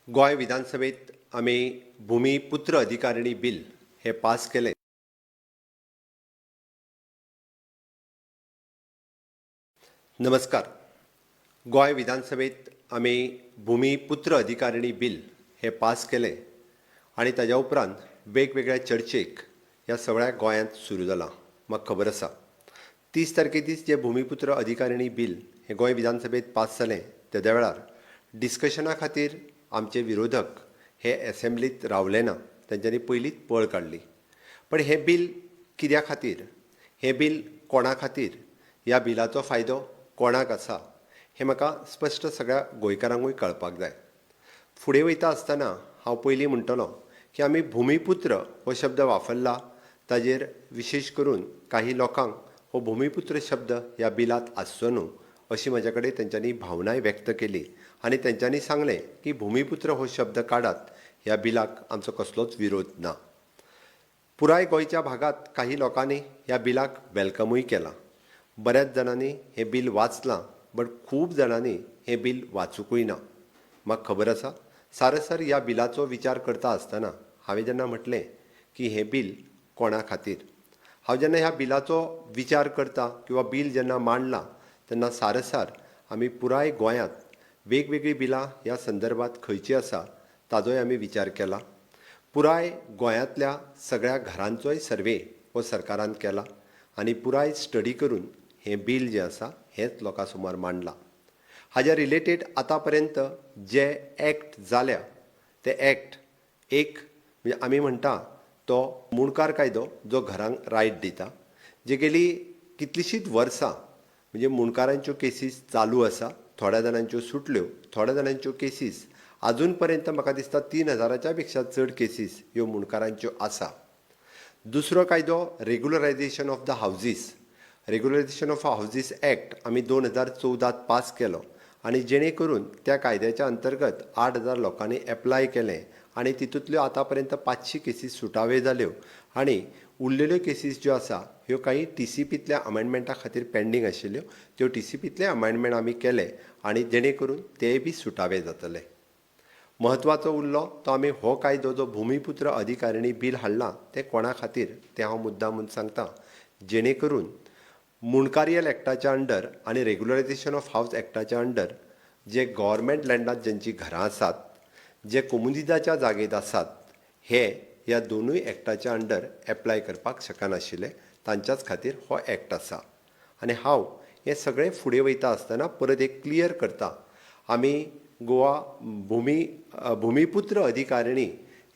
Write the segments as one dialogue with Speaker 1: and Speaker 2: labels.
Speaker 1: गोय विधानसभेत आम्ही भूमिपुत्र अधिकारिणी बिल हे पास केले. नमस्कार. गोय विधानसभेत आम्ही भूमिपुत्र अधिकारिणी बिल हे पास केले आणि ताज्या उपरांत वेगवेगळ्या चर्चेक ह्या सगळ्या गोंयांत सुरू जाला. म्हाका खबर आसा 30 तारखे दीस जे भूमिपुत्र अधिकारिणी बिल हे गोंय विधानसभेत पास जालें तेद्या वेळार डिस्कशना खातीर आमचे विरोधक हे असेंब्लीत रावले ना. तांच्यांनी पयलींच पळ काडली. पण हे बिल कित्या खातीर, हे बिल कोणा खातीर, ह्या बिलाचो फायदो कोणाक आसा हें म्हाका स्पश्ट सगळ्या गोंयकारांकूय कळपाक जाय. फुडें वयता आसतना हांव पयलीं म्हणटलों की आमी भूमिपुत्र हो शब्द वापरला ताजेर विशेश करून काही लोकांक हो भूमिपुत्र शब्द ह्या बिलांत आसचो न्हू अशी म्हजे कडेन तेंच्यांनी भावनाय व्यक्त केली आनी तेंच्यांनी सांगलें की भूमिपुत्र हो शब्द काडात, ह्या बिलाक आमचो कसलोच विरोध ना. पुराय गोंयच्या भागांत काही लोकांनी ह्या बिलाक वेलकमूय केलां. बऱ्याच जाणांनी हें बिल वाचलां, बट खूब जाणांनी हें बिल वाचूंकूय ना. म्हाका खबर आसा सारसर ह्या बिलाचो विचार करता आसतना हांवें जेन्ना म्हटलें की हें बिल कोणा खातीर, हांव जेन्ना ह्या बिलाचो विचार करता किंवा बिल जेन्ना मांडलां तेन्ना सारसार आमी पुराय गोंयांत वेगवेगळीं बिलां ह्या संदर्भांत खंयची आसा ताजोय आमी विचार केला. पुराय गोंयांतल्या सगळ्या घरांचोय सर्वे हो सरकारान केला आनी पुराय स्टडी करून हें बिल जें आसा हेंच लोकां समोर मांडलां. हाज्या रिलेटेड आतां पर्यंत जे एक्ट जाल्या ते एक्ट एक म्हणजे आमी म्हणटा तो मुणकार कायदो जो घरांक रायट दिता, जे गेली कितलींशींच वर्सां म्हणजे मुणकारांच्यो केसीस चालू आसा. थोड्या जाणांच्यो सुटल्यो, थोड्या जाणांच्यो केसीस आजून पर्यंत म्हाका दिसता 3000च्या पेक्षा चड केसीस ह्यो मुणकारांच्यो आसा. दुसरो कायदो regularization of the houses. Regularization of houses act आमी 2014 पास केलो आनी जेणे करून त्या कायद्याच्या अंतर्गत 8000 लोकांनी एप्लाय केलें आनी तितूंतल्यो आतां पर्यंत 500 केसीस सुटावे जाल्यो आनी उरलेल्यो केसीस ज्यो आसा ह्यो काही TCPंतल्या अमेंडमेंटा खातीर पेंडींग आशिल्ल्यो, त्यो TCPंतले अमेंडमेंट आमी केले आनी जेणे करून तेय बी सुटावे जातले. म्हत्वाचो उरलो तो आमी हो कायदो जो भूमिपुत्र अधिकारिणी बिल हाडला तें कोणा खातीर तें हांव मुद्दामून सांगता. जेणे करून मुणकारियल एक्टाच्या अंडर आनी रेग्युलरायझेशन ऑफ हावज एक्टाच्या अंडर जे गव्हर्मेंट लँडांत जेंची घरां आसात, जे कोमुनिदाच्या जागेत आसात, हे ह्या दोनूय एक्टाच्या अंडर एप्लाय करपाक शकनाशिल्ले. तांच्याच खातीर हो एक्ट आसा. आनी हांव हें सगळें फुडें वयता आसतना परत एक क्लियर करता. आमी गोवा भूमिपुत्र अधिकारिणी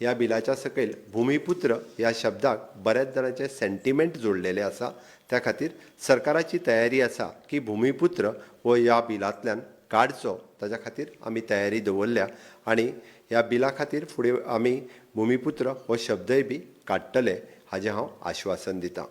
Speaker 1: ह्या बिलाच्या सकयल भूमिपुत्र ह्या शब्दाक बऱ्याच जाणांचे सेंटिमेंट जोडलेले आसा. त्या खातीर सरकाराची तयारी आसा की भूमिपुत्र हो ह्या बिलांतल्यान काडचो. ताच्या खातीर आमी तयारी दवरल्या आनी ह्या बिला खातीर फुडें आमी भूमिपुत्र हो शब्दय बी काडटले हाजें हांव आश्वासन दितां.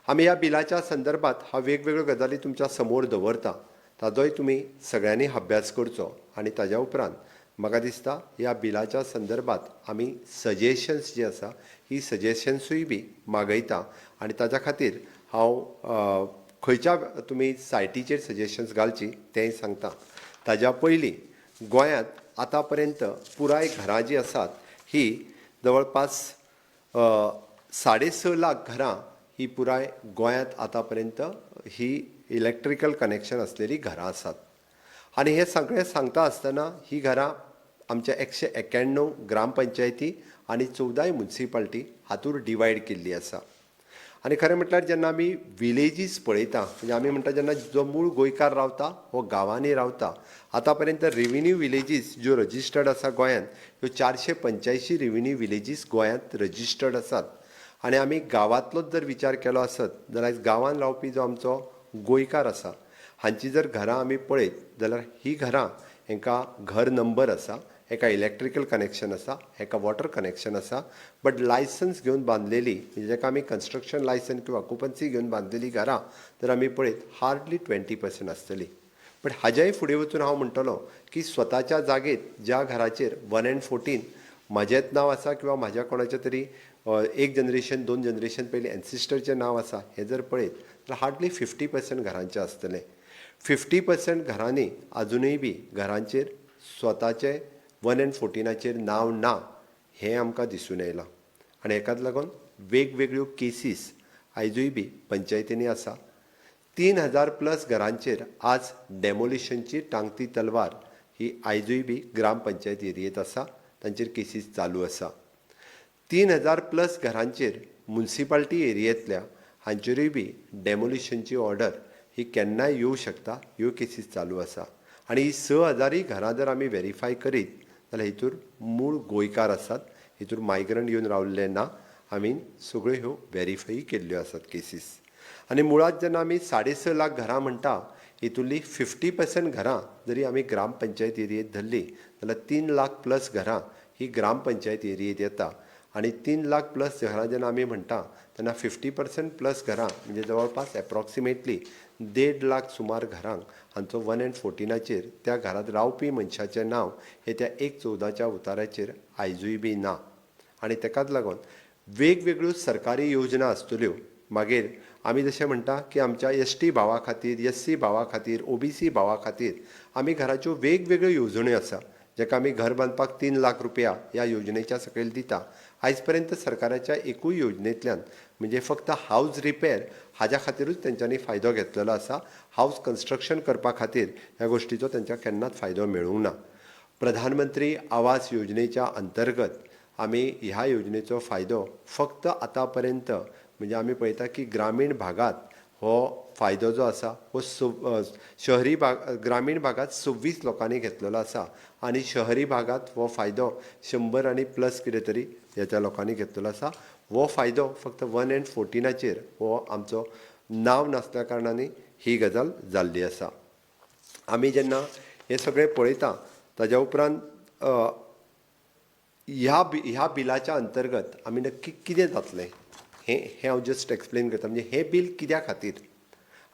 Speaker 1: आमी ह्या बिलाच्या संदर्भात हांव वेगवेगळ्यो गजाली तुमच्या समोर दवरता. ताजोय तुमी सगळ्यांनी अभ्यास करचो आनी ताज्या उपरांत म्हाका दिसता ह्या बिलाच्या संदर्भात आमी सजेशन्स जी आसा ही सजेशन्सूय बी मागयता आनी ताच्या खातीर हांव खंयच्या तुमी सायटीचेर सजेशन्स घालची तेंय सांगता. ताज्या पयलीं गोंयांत आतां पर्यंत पुराय घरां जीं आसात ही जवळपास 6.5 लाख घरां ही पुराय गोंयांत आतां पर्यंत ही इलेक्ट्रिकल कनेक्शन आसलेली घरां आसात. आनी हे सगळें सांगता आसतना ही घरां आमच्या 191 ग्रामपंचायती आनी 14 म्युनिसिपालिटी हातूंत डिवायड केल्ली आसा. आनी खरें म्हटल्यार जेन्ना आमी विलेजीस पळयता म्हणजे आमी म्हणटा जेन्ना जो मूळ गोंयकार रावता हो गांवांनी रावता. आतां पर्यंत रेव्हेन्यू विलेजीस ज्यो रजिस्टर्ड आसा गोंयांत ह्यो 485 रेव्हेन्यू विलेजीस गोंयांत रजिस्टर्ड आसात. आनी आमी गांवांतलोच जर विचार केलो आसत जाल्यार गांवांत रावपी जो आमचो गोंयकार आसा हांची जर घरां आमी पळयत जाल्यार ही घरां हांकां घर नंबर आसा, हेका इलेक्ट्रिकल कनेक्शन आसा, हेका वॉटर कनेक्शन आसा, बट लायसन्स घेवन बांदलेली म्हणजे जेका आमी कन्स्ट्रक्शन लायसन किंवा ऑक्युपन्सी घेवन बांदलेली घरां जर आमी पळयत हार्डली 20% आसतली. बट हाज्याय फुडें वचून हांव म्हणटलों की स्वताच्या जागेत ज्या घराचेर 1/14 म्हाजेंच नांव आसा किंवा म्हाज्या कोणाचें तरी 1 जनरेशन 2 जनरेशन पयलीं एन्सिस्टरचें नांव आसा हें जर पळयत जाल्यार हार्डली 50% घरांचें आसतलें. 50% घरांनी आजुनूय बी घरांचेर स्वताचें 114 नांव ना हें आमकां दिसून येयलां आनी हेकाच लागून वेगवेगळ्यो केसीस आयजूय बी पंचायतींनी आसा 3000+ घरांचेर आज डेमोलिशनची टांगती तलवार ही आयजूय बी ग्रामपंचायत एरियेत आसा तांचेर केसीस चालू आसा 3000+ घरांचेर म्युनिसिपालिटी एरियेंतल्या हांचेरूय बी डेमोलिशनची ऑर्डर ही केन्नाय येवं शकता ह्यो केसीस चालू आसा आनी ही 6000 घरां जर आमी व्हेरीफाय करीत जाल्यार हितूर मूळ गोंयकार आसात हितूर मायग्रंट येवन रावल्ले ना आमी सगळ्यो ह्यो व्हेरीफाय केल्ल्यो आसात केसीस आनी मुळात जेन्ना आमी 6.5 लाख घरां म्हणटा हितूंतली 50% घरां जरी आमी ग्रामपंचायत एरियेंत धरली जाल्यार 3 लाख+ घरां ही ग्रामपंचायत एरियेंत येता आनी 3 लाख+ घरां जेन्ना आमी म्हणटा तेन्ना 50% घरां म्हणजे जवळपास एप्रॉक्सिमेटली 1.5 लाख सुमार घरांक हांचो 114 त्या घरांत रावपी मनशाचें नांव हे त्या 1/14 उताऱ्याचेर आयजूय बी ना आनी तेकाच लागून वेगवेगळ्यो सरकारी योजना आसतल्यो मागीर आमी जशें म्हणटा की आमच्या ST भावा खातीर SC भावा खातीर OBC भावा खातीर आमी घराच्यो वेगवेगळ्यो येवजण्यो आसा जेका आमी घर बांदपाक 3 लाख रुपया ह्या योजनेच्या सकयल दिता आयज पर्यंत सरकाराच्या एकूय योजनेंतल्यान म्हणजे फक्त हावज रिपेर हाज्या खातीरूच तेंच्यांनी फायदो घेतलेलो आसा हावज कन्स्ट्रक्शन करपा खातीर ह्या गोश्टीचो तेंच्या केन्नाच फायदो मेळूंक ना प्रधानमंत्री आवास योजनेच्या अंतर्गत आमी ह्या योजनेचो फायदो फक्त आतां पर्यंत म्हणजे आमी पळयता की ग्रामीण भागात हो फायदो जो आसा हो शहरी ग्रामीण भागात 26 लोकांनी घेतलेलो आसा आनी शहरी भागात हो फायदो 100 आनी प्लस कितें तरी ह्या लोकांनी घेतलेलो आसा हो फायदो फक्त 114 हो आमचो नांव नासल्या कारणांनी ही गजाल जाल्ली आसा आमी जेन्ना हे सगळें पळयता ताज्या उपरांत ह्या बिलाच्या अंतर्गत आमी नक्की कितें जातलें हें हांव जस्ट एक्सप्लेन करता म्हणजे हे बील कित्या खातीर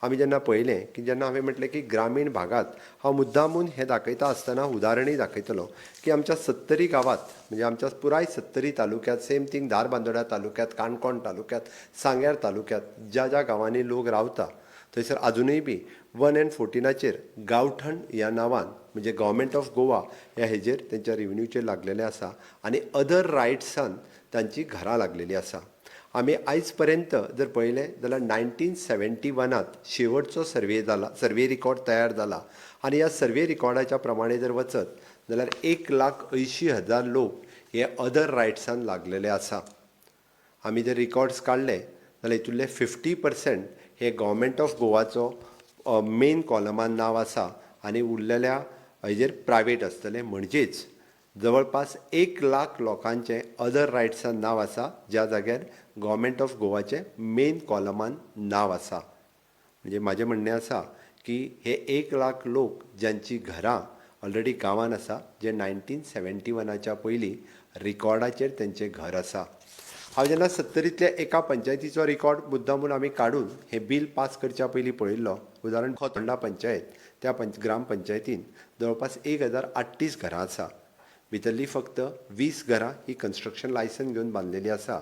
Speaker 1: आमी जेन्ना पळयलें की जेन्ना हांवें म्हटलें की ग्रामीण भागात हांव मुद्दामून हें दाखयता आसतना उदाहरणय दाखयतलो की आमच्या 70 गांवांत म्हणजे आमच्या पुराय 70 तालुक्यांत सेम थिंग धारबांदोड्या तालुक्यांत काणकोण तालुक्यांत सांग्यार तालुक्यांत ज्या ज्या गांवांनी लोक रावता थंयसर अजुनूय बी 114 गांवठण ह्या नांवान म्हणजे गव्हर्मेंट ऑफ गोवा ह्या हेजेर तेंच्या रेवन्यूचेर लागलेलें आसा आनी अदर रायट्सान तांची घरां लागलेलीं आसा आमी आयज पर्यंत जर पळयलें जाल्यार 1971 शेवटचो सर्वे रिकॉर्ड तयार जाला आनी ह्या सर्वे रिकॉर्डाच्या प्रमाणे जर वचत जाल्यार 1,80,000 लोक हे अदर रायट्सान लागलेले आसा आमी जर रिकॉर्ड्स काडले जाल्यार हितूंतले 50% हे गव्हर्मेंट ऑफ गोवाचो मेन कॉलमान नांव आसा आनी उरलेल्या हेजेर प्रायवेट आसतलें म्हणजेच जवळपास 1 लाख लोकांचें अदर रायट्सान नांव आसा ज्या जाग्यार गव्हर्मेंट ऑफ गोवाचें मेन कॉलमान नांव आसा म्हणजे म्हाजें म्हणणें आसा की हे 1 लाख लोक ज्यांची घरां ऑलरेडी गांवांत आसा जे 1971 पयलीं रिकॉर्डाचेर तेंचें घर आसा हांव जेन्ना 70तल्या एका पंचायतीचो रिकॉर्ड मुद्दामून आमी काडून हें बील पास करच्या पयलीं पळयल्लो उदाहरण खोतोंडा पंचायत त्या ग्रामपंचायतीन जवळपास 1038 घरां आसा भितरली फक्त 20 घरां ही कन्स्ट्रक्शन लायसन घेवन बांदलेली आसा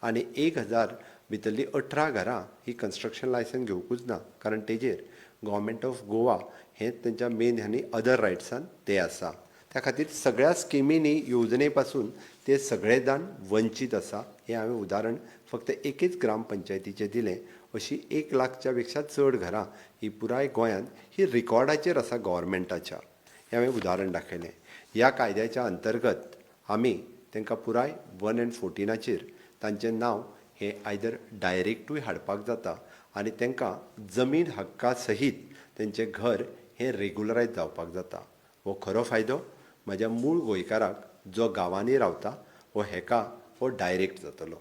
Speaker 1: आनी 1000 भितरली 18 घरां ही कन्स्ट्रक्शन लायसन घेवकूच ना कारण तेजेर गव्हर्मेंट ऑफ गोवा हें तेंच्या मेन ह्यांनी अदर रायट्सान ते आसा त्या खातीर सगळ्या स्किमींनी येवजणे पासून ते सगळे जाण वंचीत आसा हें हांवें उदाहरण फक्त एकेच ग्रामपंचायतीचें दिलें अशी 1 लाखच्या पेक्षा चड घरां ही पुराय गोंयांत ही रिकॉर्डाचेर आसा गव्हर्मेंटाच्या हें हांवें उदाहरण दाखयलें ह्या कायद्याच्या अंतर्गत आमी तांकां पुराय 114 तांचें नांव हें आयदर डायरेक्टूय हाडपाक जाता आनी तांकां जमीन हक्का सहीत तेंचें घर हें रेगुलरायज जावपाक जाता हो खरो फायदो म्हाज्या मूळ गोंयकाराक जो गांवांनी रावता हेका हो डायरेक्ट जातलो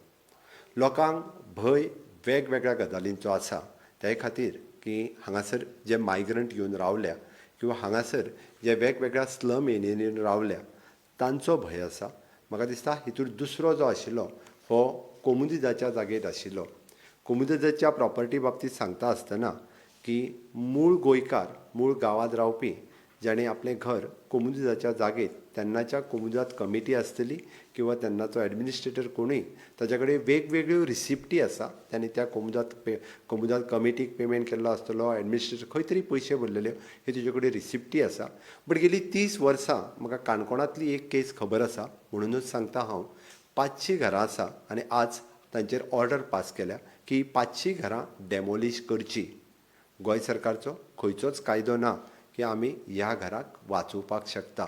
Speaker 1: लोकांक भंय वेगवेगळ्या गजालींचो आसा ते खातीर की हांगासर जे मायग्रंट येवन रावल्या किंवा हांगासर जे वेगवेगळ्या स्लम एरियांनी रावल्या तांचो भंय आसा म्हाका दिसता हितूर दुसरो जो आशिल्लो हो कोमुदिजाच्या जागेर आशिल्लो कोमुदिजाच्या प्रॉपर्टी बाबतींत सांगता आसतना की मूळ गोंयकार मूळ गांवांत रावपी ज्याणे आपलें घर कोमुदाच्या जागेत तेन्नाच्या कोमुदात कमिटी आसतली किंवा तेन्नाचो एडमिनिस्ट्रेटर कोणूय ताचे कडेन वेगवेगळ्यो रिसिप्टी आसा त्यांनी त्या कोमुदात कमिटीक पेमेंट केल्लो आसतलो एडमिनिस्ट्रेटर खंय तरी पयशे भरलेले हे तुजे कडेन रिसिप्टी आसा. बट गेली 30 वर्सां म्हाका काणकोणांतली एक केस खबर आसा म्हणूनच सांगता हांव. 500 घरां आसा आनी आज तांचेर ऑर्डर पास केल्या की 500 घरां डेमोलिश करची. गोंय सरकारचो खंयचोच कायदो ना की आमी ह्या घराक वाचोवपाक शकता.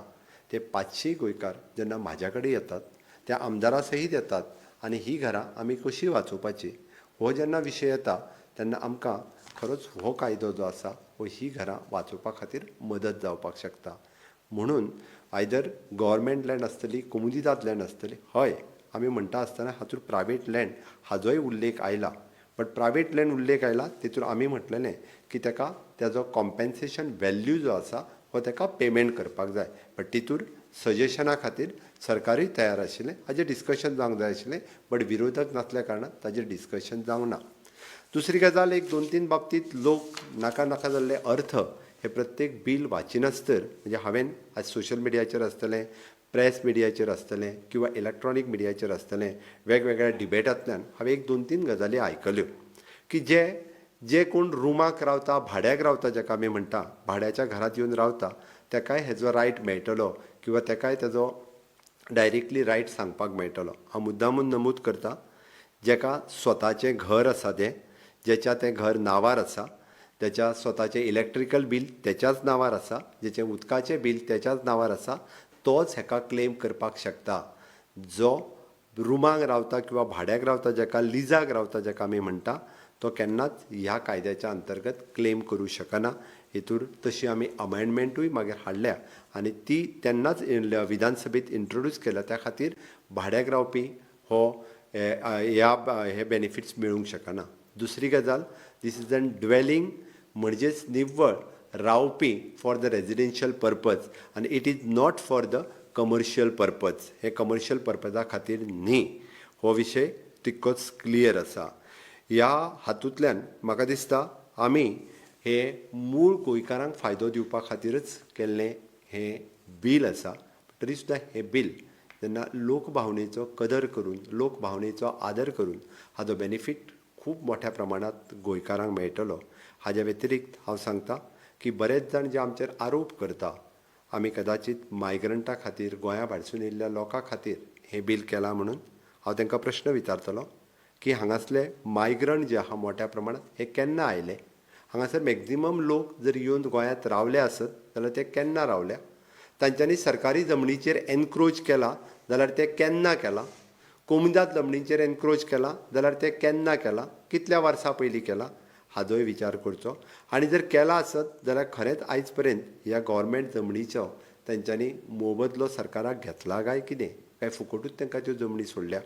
Speaker 1: ते 500 गोंयकार जेन्ना म्हाज्या कडेन येतात त्या आमदारा सहीत येतात आनी ही घरां आमी कशीं वाचोवपाची हो जेन्ना विशय येता तेन्ना आमकां खरोच हो कायदो जो आसा हो ही घरां वाचोवपा खातीर मदत जावपाक शकता. म्हणून आयदर गव्हर्मेंट लँड आसतली कोमुदिदाद लँड आसतली. हय आमी म्हणटा आसतना हातूंत प्रायवेट लँड हाजोय उल्लेख आयला. बट प्रायवेट लँड उल्लेख आयला तेतून आमी म्हटलेलें की ताका तेजो कॉम्पेन्सेशन वॅल्यू जो आसा हो ताका पेमेंट करपाक जाय. बट तितूर सजेशना खातीर सरकारूय तयार आशिल्लें हाजेर डिस्कशन जावंक जाय आशिल्लें. बट विरोधक नासल्या कारणान ताजेर डिस्कशन जावंक ना. दुसरी गजाल एक 2-3 बाबतींत लोक नाका नाका जाल्ले अर्थ हे प्रत्येक बील वाचिनासतर म्हणजे हांवें आज सोशल मिडियाचेर आसतलें प्रेस मिडियाचेर आसतलें किंवा इलेक्ट्रॉनीक मिडियाचेर आसतलें वेगवेगळ्या डिबेटांतल्यान हांवें एक 2-3 गजाली आयकल्यो की जे कोण रुमाक रावता भाड्याक रावता जाका आमी म्हणटा भाड्याच्या घरांत येवन रावता ताकाय हेजो रायट मेळटलो किंवा ताकाय तेजो डायरेक्टली रायट सांगपाक मेळटलो. हांव मुद्दामून नमूद करता जेका स्वताचें घर आसा जेच्या तें घर नांवार आसा तेच्या स्वताचें इलेक्ट्रिकल बील तेच्याच नांवार आसा जेचें उदकाचें बील तेच्याच नांवार आसा तोच हेका क्लेम करपाक शकता. जो रुमाक रावता किंवा भाड्याक रावता जाका लिजाक रावता जाका आमी म्हणटा तो केन्नाच ह्या कायद्याच्या अंतर्गत क्लेम करूं शकना. हेतूर तशी आमी अमेंडमेंटूय मागीर हाडल्या आनी ती तेन्नाच विधानसभेत इंट्रोड्यूस केल्या. त्या खातीर भाड्याक रावपी हे बेनिफिट्स मेळूंक शकना. दुसरी गजाल दीस इज एन ड्वेलिंग म्हणजेच निव्वळ रावपी फॉर द रेजिडेन्शियल पर्पज आनी it is not for the commercial purpose. हे कमर्शियल पर्पजा खातीर न्ही. हो विशय तितकोच क्लियर आसा. ह्या हातूंतल्यान म्हाका दिसता आमी हे मूळ गोंयकारांक फायदो दिवपा खातीरच केल्लें हें बील आसा. तरी सुद्दां हें बील जेन्ना लोकभावनेचो कदर करून लोकभावनेचो आदर करून हाजो बेनिफीट खूब मोठ्या प्रमाणांत गोंयकारांक मेळटलो. हाज्या व्यतिरिक्त हांव सांगता की बरेच जाण जे आमचेर आरोप करता आमी कदाचित मायग्रंटा खातीर गोंया भायरसून येयल्ल्या लोकां खातीर हें बील केलां म्हणून हांव तांकां प्रश्न विचारतलों की हांगासले मायग्रंट जे आहा मोठ्या प्रमाणांत हे केन्ना आयले. हांगासर मॅक्झिमम लोक जर येवन गोंयांत रावले आसत जाल्यार ते केन्ना रावल्या. तांच्यांनी सरकारी जमनीचेर एनक्रोच केला जाल्यार ते केन्ना केला. कोमुदाद जमनीचेर एनक्रोच केला जाल्यार ते केन्ना केला. कितल्या वर्सां पयलीं केला हाजोय विचार करचो. आनी जर केला आसत जाल्यार खरेंच आयज पर्यंत ह्या गव्हर्मेंट जमनीचो तांच्यांनी मोबदलो सरकाराक घेतला काय कितें काय फुकटूच तांकां त्यो जमनी सोडल्या.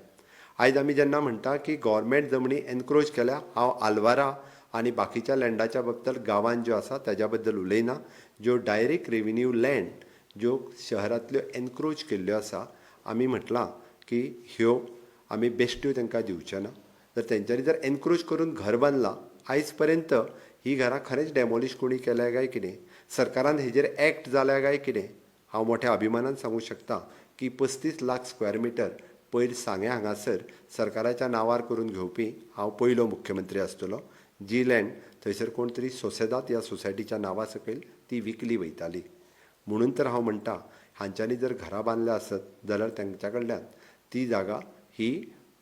Speaker 1: आयज आमी जेन्ना म्हणटा की गव्हर्मेंट जमनी एनक्रोच केल्या हांव आल्वारा आनी बाकीच्या लँडाच्या बद्दल गांवांत ज्यो आसा ताज्या बद्दल उलयना. ज्यो डायरेक्ट रेविन्यू लँड ज्यो शहरांतल्यो एनक्रोच केल्ल्यो आसा आमी म्हटलां की ह्यो आमी बेश्ट्यो तांकां दिवचे ना. जर तेंच्यांनी जर एनक्रोच करून घर बांदलां आयज पर्यंत ही घरां खरेंच डेमोलिश कोणी केल्या काय कितें सरकारान हेजेर एक्ट जाल्या काय कितें. हांव मोठ्या अभिमानान सांगूं शकता की 35 लाख स्क्वेअर मिटर पयर सांग्या हांगासर सरकाराच्या नांवार करून घेवपी हांव पयलो मुख्यमंत्री आसतलो. जी लँड थंयसर कोण तरी सोसेदाद ह्या सोसायटीच्या नांवा सकयल ती विकली वयताली. म्हणून तर हांव म्हणटा हांच्यांनी जर घरां बांदल्या आसत जाल्यार तांच्या कडल्यान ती जागा ही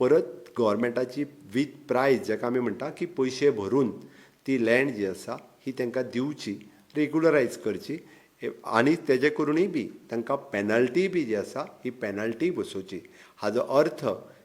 Speaker 1: परत गव्हर्मेंटाची वीथ प्रायज जाका आमी म्हणटा की पयशे भरून ती लँड जी आसा ही तांकां दिवची रेगुलरायज करची आनी तेजे करूनय बी तांकां पेनल्टी बी जी आसा ही पेनल्टी बसोवची. हाजो अर्थ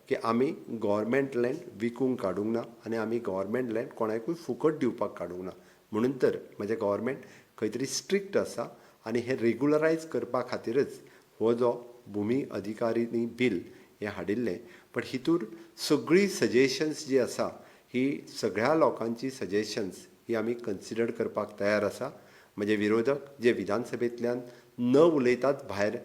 Speaker 1: की आमी गव्हर्मेंट लँड विकूंक काडूंक ना आनी आमी गव्हर्मेंट लँड कोणाकूय फुकट दिवपाक काडूंक ना. म्हणून तर म्हजें गव्हर्मेंट खंय तरी स्ट्रिक्ट आसा आनी हे रेगुलरायज करपा खातीरच हो जो भुमी अधिकारिणी बील हें हाडिल्लें. बट हितूर सगळीं सजेशन्स जी आसा ही सगळ्या लोकांची सजेशन्स ही आमी कन्सिडर करपाक तयार आसा. म्हणजे विरोधक जे विधानसभेंतल्यान न उलयताच भायर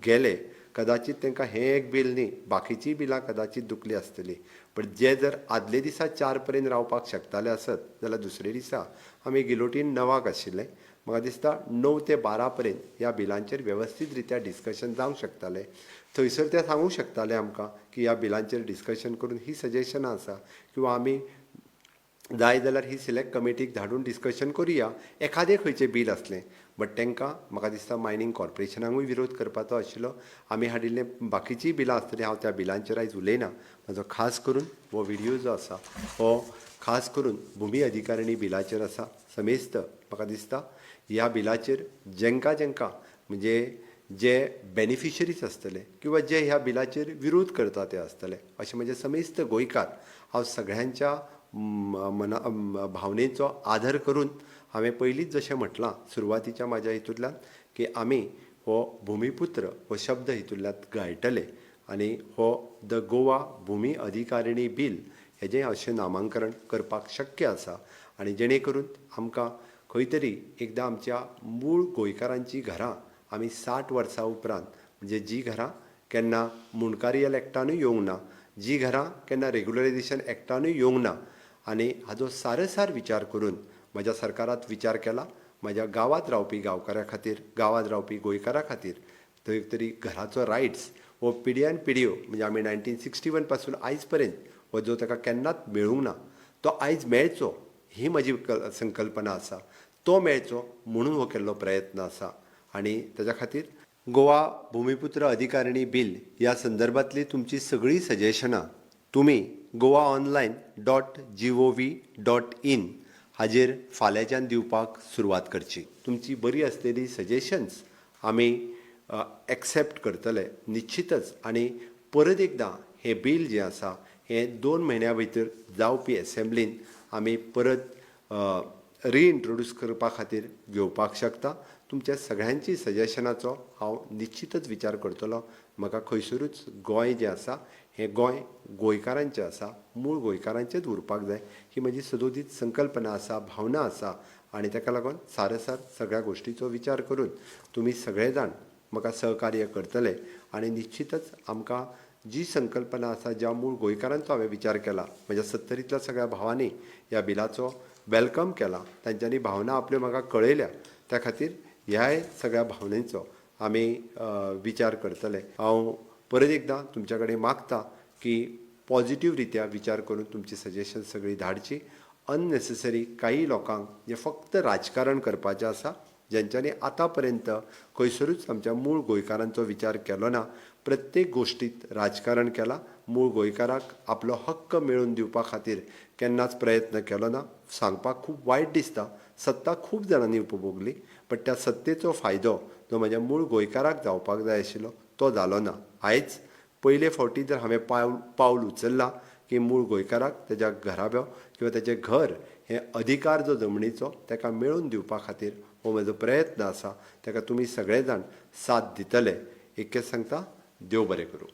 Speaker 1: गेले कदाचित तांकां हें एक बील न्ही बाकीचीं बिलां कदाचित दुखली आसतलीं. पण जे जर आदले दिसा 4 पर्यंत रावपाक शकताले आसत जाल्यार दुसरे दिसा आमी गिलोटीन 9 आशिल्ले. म्हाका दिसता 9 ते 12 पर्यंत ह्या बिलांचेर वेवस्थीत रित्या डिस्कशन जावंक शकतालें. थंयसर ते सांगूंक शकताले आमकां की ह्या बिलांचेर डिस्कशन करून ही सजेशनां आसा किंवा आमी जाय जाल्यार ही सिलेक्ट कमिटीक धाडून डिस्कशन करुया एखादें खंयचें बील असलें. बट तांकां म्हाका दिसता मायनींग कॉर्पोरेशनाकूय विरोध करपाचो आशिल्लो. आमी हाडिल्ले बाकीचीय बिलां आसतलीं, हांव त्या बिलांचेर आयज उलयना. म्हाजो खास करून हो व्हिडियो जो आसा हो खास करून भुमी अधिकारिणी बिलाचेर आसा. समेस्त म्हाका दिसता ह्या बिलाचेर जेंका म्हणजे जे बेनिफिशरीज आसतले किंवा जे ह्या बिलाचेर विरोध करता ते आसतले अशें म्हणजे समेस्त गोंयकार हांव सगळ्यांच्या भावनेचो आदर करून हांवें पयलींच जशें म्हटलां सुरवातीच्या म्हाज्या हितूंतल्यान की आमी हो भुमिपुत्र हो शब्द हितूंतल्यान गायटले आनी हो द गोवा भुमी अधिकारिणी बील हेजें अशें नामांकरण करपाक शक्य आसा. आनी जेणे करून आमकां खंय तरी एकदां आमच्या मूळ गोंयकारांची घरां आमी 60 वर्सां उपरांत म्हणजे जी घरां केन्ना मुणकारीयल एक्टानूय येवंक ना, जी घरां केन्ना रेग्युलरायजेशन एक्टानूय येवंक ना आनी हाजो सारसार विचार करून म्हज्या सरकारात विचार केला. म्हज्या गांवांत रावपी गांवकारां खातीर, गांवांत रावपी गोंयकारां खातीर थंय तरी घराचो रायट्स हो पिढ्यान पिढयो म्हणजे आमी 1961 पासून आयज पर्यंत हो जो ताका केन्नाच मेळूंक ना तो आयज मेळचो ही म्हजी संकल्पना आसा. तो मेळचो म्हणून हो केल्लो प्रयत्न आसा. आनी ताच्या खातीर गोवा भुमिपुत्र अधिकारिणी बील ह्या संदर्भातली तुमची सगळीं सजेशनां तुमी goaonline.gov.in हाजेर फाल्यांच्यान दिवपाक सुरवात करची. तुमची बरी आसलेली सजेशन्स आमी एक्सेप्ट करतले निश्चितच. आनी परत एकदां हें बील जें आसा हें 2 म्हयन्यां भितर जावपी एसेंब्लीन आमी परत रिइंट्रोड्यूस करपा खातीर घेवपाक शकता. तुमच्या सगळ्यांची सजेशनाचो हांव निश्चितच विचार करतलो. म्हाका खंयसरूच गोंय जें आसा हें गोंय गोंयकारांचें आसा, मूळ गोंयकारांचेंच उरपाक जाय ही म्हजी सदोदीत संकल्पना आसा, भावना आसा. आनी ताका लागून सारसार सगळ्या गोश्टीचो विचार करून तुमी सगळे जाण म्हाका सहकार्य करतले. आनी निश्चितच आमकां जी संकल्पना आसा ज्या मूळ गोंयकारांचो हांवें विचार केला, म्हज्या 70तल्या सगळ्या भावांनी ह्या बिलाचो वेलकम केला, तांच्यांनी भावना आपल्यो म्हाका कळयल्या. त्या खातीर ह्याय सगळ्या भावनेचो आमी विचार करतले. हांव परत एकदां तुमच्या कडेन मागतां की पॉझिटीव रित्या विचार करून तुमची सजेशन सगळीं धाडची. अननेसेसरी काही लोकांक जे फक्त राजकारण करपाचें आसा, जेंच्यांनी आतां पर्यंत खंयसरूच आमच्या मूळ गोंयकारांचो विचार केलो ना, प्रत्येक गोश्टींत राजकारण केलां. मूळ गोंयकाराक आपलो हक्क मेळोवन दिवपा खातीर केन्नाच प्रयत्न केलो ना. सांगपाक खूब वायट दिसता, सत्ता खूब जाणांनी उपभोगली, बट त्या सत्तेचो फायदो जो म्हज्या मूळ गोंयकाराक जावपाक जाय आशिल्लो तो जालो ना. आयज पयले फावटी जर हांवें पावल उचल्लां की मूळ गोंयकाराक तेज्या घराब्यो किंवा तेजें घर हें अधिकार जो जमनीचो ताका मेळोवन दिवपा खातीर हो म्हजो प्रयत्न आसा. ताका तुमी सगळे जाण साथ दितले. इतकेंच सांगता. देव बरें करूं.